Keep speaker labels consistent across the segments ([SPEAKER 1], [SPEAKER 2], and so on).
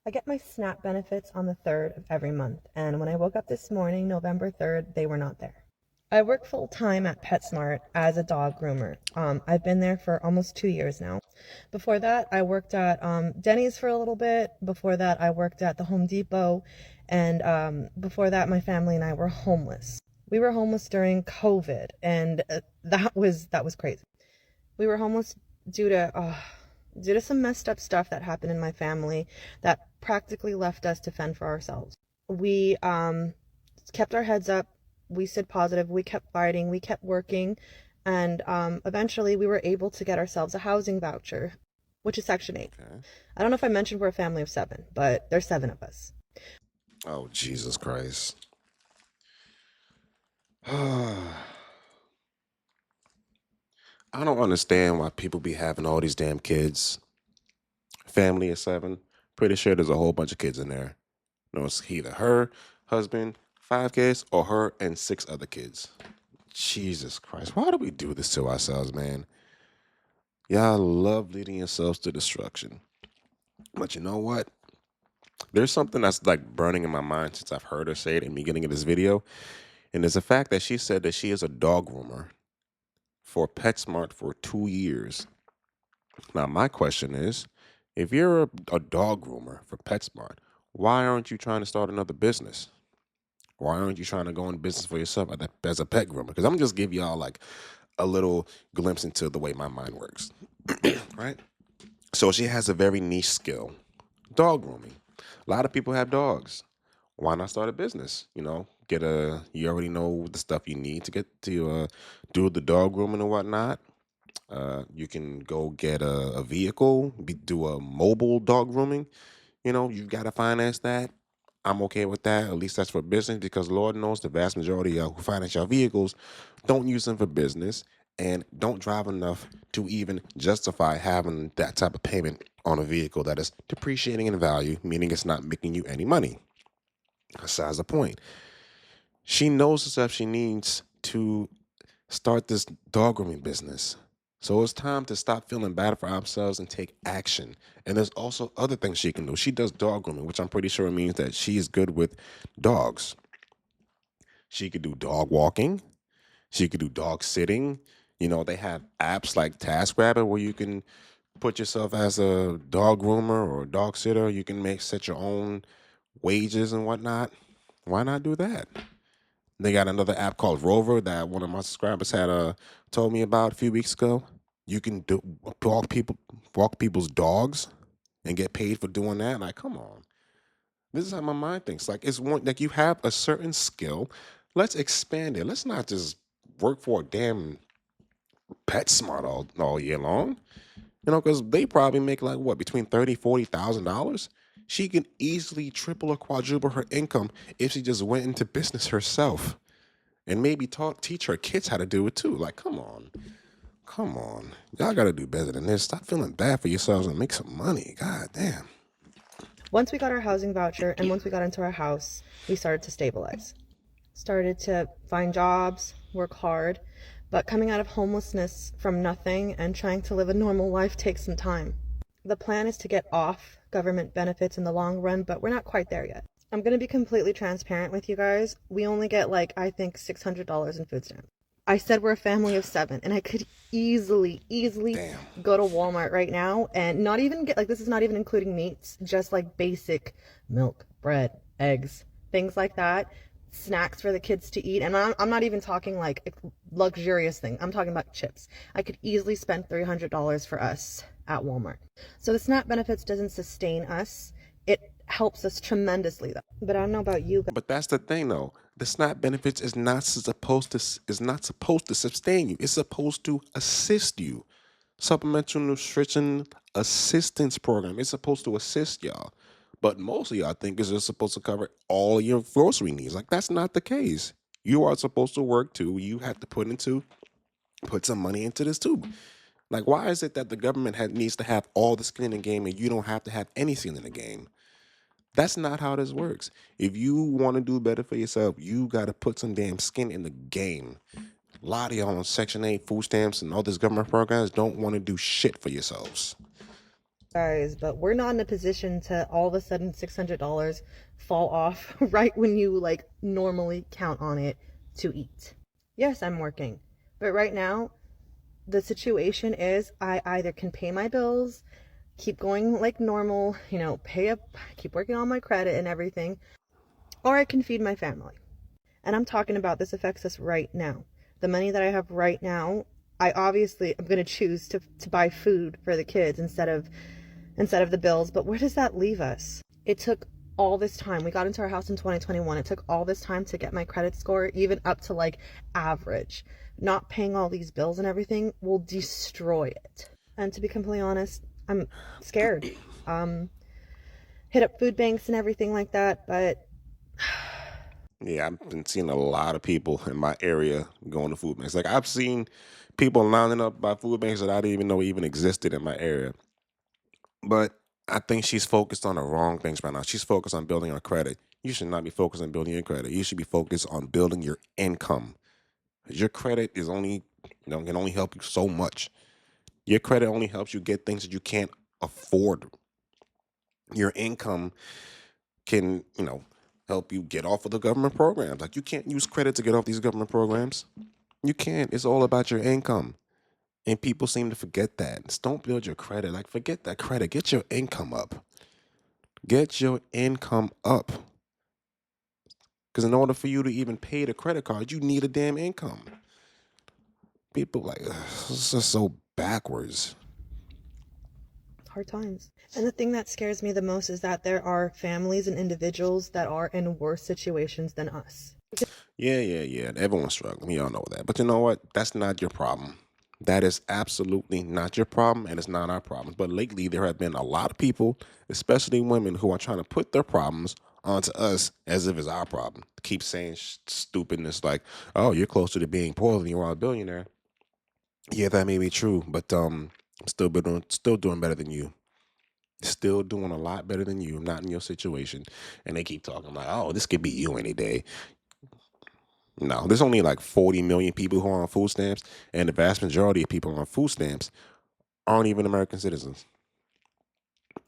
[SPEAKER 1] I get my SNAP benefits on the 3rd of every month, and when I woke up this morning, November 3rd, they were not there. I work full time at PetSmart as a dog groomer. I've been there for almost 2 years now. Before that, I worked at Denny's for a little bit. Before that, I worked at the Home Depot, and before that, my family and I were homeless. We were homeless during COVID, and that was crazy. We were homeless due to due to some messed up stuff that happened in my family that practically left us to fend for ourselves. We kept our heads up. We stayed positive. We kept fighting. We kept working. And eventually we were able to get ourselves a housing voucher, which is Section 8.
[SPEAKER 2] Okay.
[SPEAKER 1] I don't know if I mentioned we're a family of 7, but there's 7 of us.
[SPEAKER 2] Oh, Jesus Christ. I don't understand why people be having all these damn kids. Family of 7. Pretty sure there's a whole bunch of kids in there. No, it's either her, husband, 5 kids, or her and 6 other kids. Jesus Christ. Why do we do this to ourselves, man? Y'all love leading yourselves to destruction. But you know what? There's something that's like burning in my mind since I've heard her say it in the beginning of this video. And it's the fact that she said that she is a dog groomer for PetSmart for 2 years. Now, my question is, if you're a dog groomer for PetSmart, why aren't you trying to start another business? Why aren't you trying to go in business for yourself as a pet groomer? Because I'm just give y'all like a little glimpse into the way my mind works, right? So she has a very niche skill, dog grooming. A lot of people have dogs. Why not start a business? You already know the stuff you need to get to do the dog grooming and whatnot. You can go get a vehicle, do a mobile dog grooming. You've got to finance that. I'm okay with that. At least that's for business because Lord knows the vast majority of who finance your vehicles don't use them for business and don't drive enough to even justify having that type of payment on a vehicle that is depreciating in value, meaning it's not making you any money. Besides the point, she knows the stuff she needs to start this dog grooming business. So it's time to stop feeling bad for ourselves and take action. And there's also other things she can do. She does dog grooming, which I'm pretty sure means that she is good with dogs. She could do dog walking. She could do dog sitting. They have apps like TaskRabbit where you can put yourself as a dog groomer or a dog sitter. You can set your own wages and whatnot. Why not do that? They got another app called Rover that one of my subscribers had told me about a few weeks ago. You can walk people's dogs and get paid for doing that. Like, come on. This is how my mind thinks. Like, it's one like you have a certain skill. Let's expand it. Let's not just work for a damn PetSmart all year long. Because they probably make like what between $30,000-$40,000. She can easily triple or quadruple her income if she just went into business herself and maybe teach her kids how to do it too. Like, come on, y'all got to do better than this. Stop feeling bad for yourselves and make some money. God damn.
[SPEAKER 1] Once we got our housing voucher and once we got into our house, we started to stabilize. Started to find jobs, work hard, but coming out of homelessness from nothing and trying to live a normal life takes some time. The plan is to get off government benefits in the long run, but we're not quite there yet. I'm going to be completely transparent with you guys. We only get I think $600 in food stamps. I said we're a family of 7, and I could easily
[SPEAKER 2] Damn.
[SPEAKER 1] go to Walmart right now and not even get, this is not even including meats, just basic milk, bread, eggs, things like that, snacks for the kids to eat. And I'm not even talking luxurious thing. I'm talking about chips. I could easily spend $300 for us at Walmart. So the SNAP benefits doesn't sustain us. It helps us tremendously though. But I don't know about you guys.
[SPEAKER 2] But that's the thing, though. The SNAP benefits is not supposed to sustain you. It's supposed to assist you. Supplemental nutrition assistance program. It's supposed to assist y'all. But most of y'all think it's just supposed to cover all your grocery needs. Like that's not the case. You are supposed to work too. You have to put some money into this too. Like, why is it that the government needs to have all the skin in the game and you don't have to have any skin in the game? That's not how this works. If you want to do better for yourself, you got to put some damn skin in the game. A lot of y'all on Section 8 food stamps and all these government programs don't want to do shit for yourselves.
[SPEAKER 1] guys, but we're not in a position to all of a sudden $600 fall off right when you like normally count on it to eat. Yes, I'm working, but right now the situation is I either can pay my bills, keep going like normal, pay up, keep working on my credit and everything, or I can feed my family. And I'm talking about this affects us right now. The money that I have right now, I obviously am going to choose to buy food for the kids instead of the bills. But where does that leave us? It took all this time. We got into our house in 2021. It took all this time to get my credit score even up to like average. Not paying all these bills and everything will destroy it. And to be completely honest, I'm scared. Um, Hit up food banks and everything like that, but
[SPEAKER 2] Yeah, I've been seeing a lot of people in my area going to food banks. Like I've seen people lining up by food banks that I didn't even know even existed in my area. But I think she's focused on the wrong things right now. She's focused on building her credit. You should not be focused on building your credit. You should be focused on building your income. Your credit is only, can only help you so much. Your credit only helps you get things that you can't afford. Your income can, help you get off of the government programs. Like you can't use credit to get off these government programs. You can't. It's all about your income. And people seem to forget that. Just don't build your credit. Like forget that credit. Get your income up. Get your income up. Because in order for you to even pay the credit card, you need a damn income. People like, ugh, it's just so backwards.
[SPEAKER 1] hard times. And the thing that scares me the most is that there are families and individuals that are in worse situations than us.
[SPEAKER 2] Yeah. Everyone's struggling. We all know that. But you know what? That's not your problem. That is absolutely not your problem, and it's not our problem. But lately, there have been a lot of people, especially women, who are trying to put their problems onto us as if it's our problem. Keep saying stupidness like, "Oh, you're closer to being poor than you are a billionaire." Yeah, that may be true, but I'm still doing better than you. Still doing a lot better than you. I'm not in your situation, and they keep talking like, "Oh, this could be you any day." No, there's only like 40 million people who are on food stamps, and the vast majority of people on food stamps aren't even American citizens.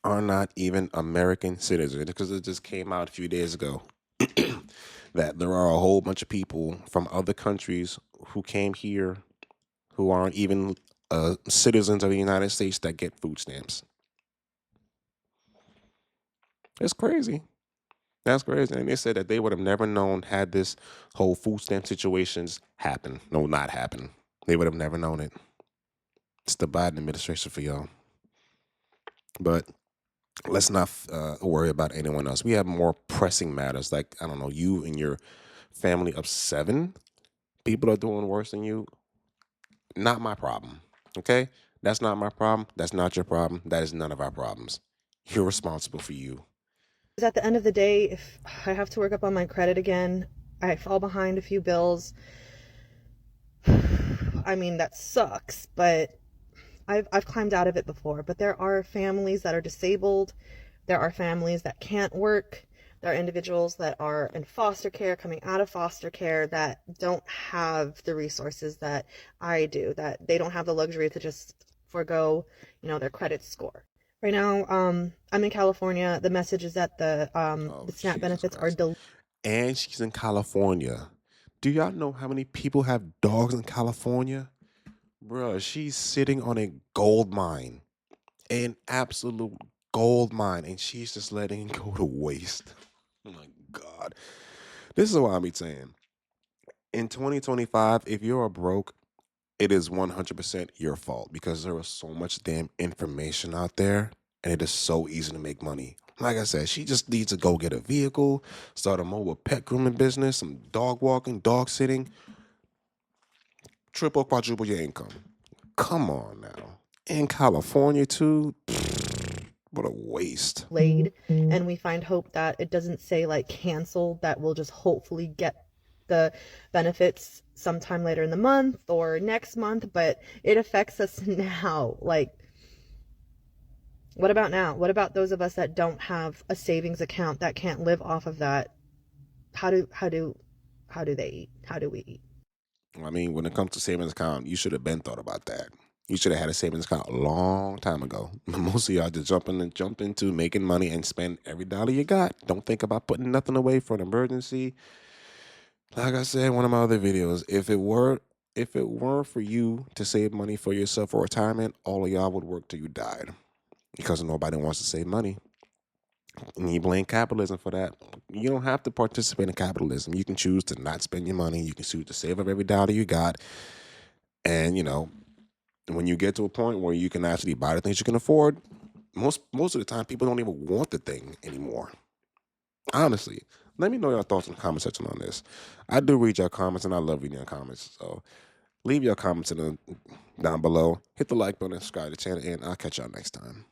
[SPEAKER 2] Are not even American citizens because it just came out a few days ago that there are a whole bunch of people from other countries who came here who aren't even citizens of the United States that get food stamps. It's crazy. That's crazy. And they said that they would have never known had this whole food stamp situations happen. No, not happen. They would have never known it. It's the Biden administration for y'all. But let's not worry about anyone else. We have more pressing matters. Like, I don't know, you and your family of 7 people are doing worse than you. Not my problem. Okay? That's not my problem. That's not your problem. That is none of our problems. You're responsible for you.
[SPEAKER 1] Because at the end of the day, if I have to work up on my credit again, I fall behind a few bills. I mean, that sucks, but I've climbed out of it before. But there are families that are disabled. There are families that can't work. There are individuals that are in foster care, coming out of foster care, that don't have the resources that I do, that they don't have the luxury to just forego, their credit score. Right now, I'm in California. The message is that the
[SPEAKER 2] Oh,
[SPEAKER 1] the SNAP
[SPEAKER 2] Jesus
[SPEAKER 1] benefits are
[SPEAKER 2] Christ. And she's in California. Do y'all know how many people have dogs in California? Bruh, she's sitting on a gold mine. An absolute gold mine. And she's just letting it go to waste. Oh my God. This is what I'm saying. In 2025, if you're broke, it is 100% your fault because there is so much damn information out there and it is so easy to make money. Like I said, she just needs to go get a vehicle, start a mobile pet grooming business, some dog walking, dog sitting, triple, quadruple your income. Come on now. In California too? What a waste.
[SPEAKER 1] delayed, and we find hope that it doesn't say like canceled, that we'll just hopefully get the benefits sometime later in the month or next month, but it affects us now. Like, what about now? What about those of us that don't have a savings account, that can't live off of that? How do they eat? How do we eat?
[SPEAKER 2] I mean, when it comes to savings account, you should have been thought about that. You should have had a savings account a long time ago. Most of y'all just jump into making money and spend every dollar you got. Don't think about putting nothing away for an emergency. Like I said in one of my other videos, if it weren't for you to save money for yourself for retirement, all of y'all would work till you died. Because nobody wants to save money. And you blame capitalism for that. You don't have to participate in capitalism. You can choose to not spend your money. You can choose to save up every dollar you got. And, when you get to a point where you can actually buy the things you can afford, most of the time people don't even want the thing anymore. Honestly, let me know your thoughts in the comment section on this. I do read your comments, and I love reading your comments. So leave your comments down below. Hit the like button, subscribe to the channel, and I'll catch y'all next time.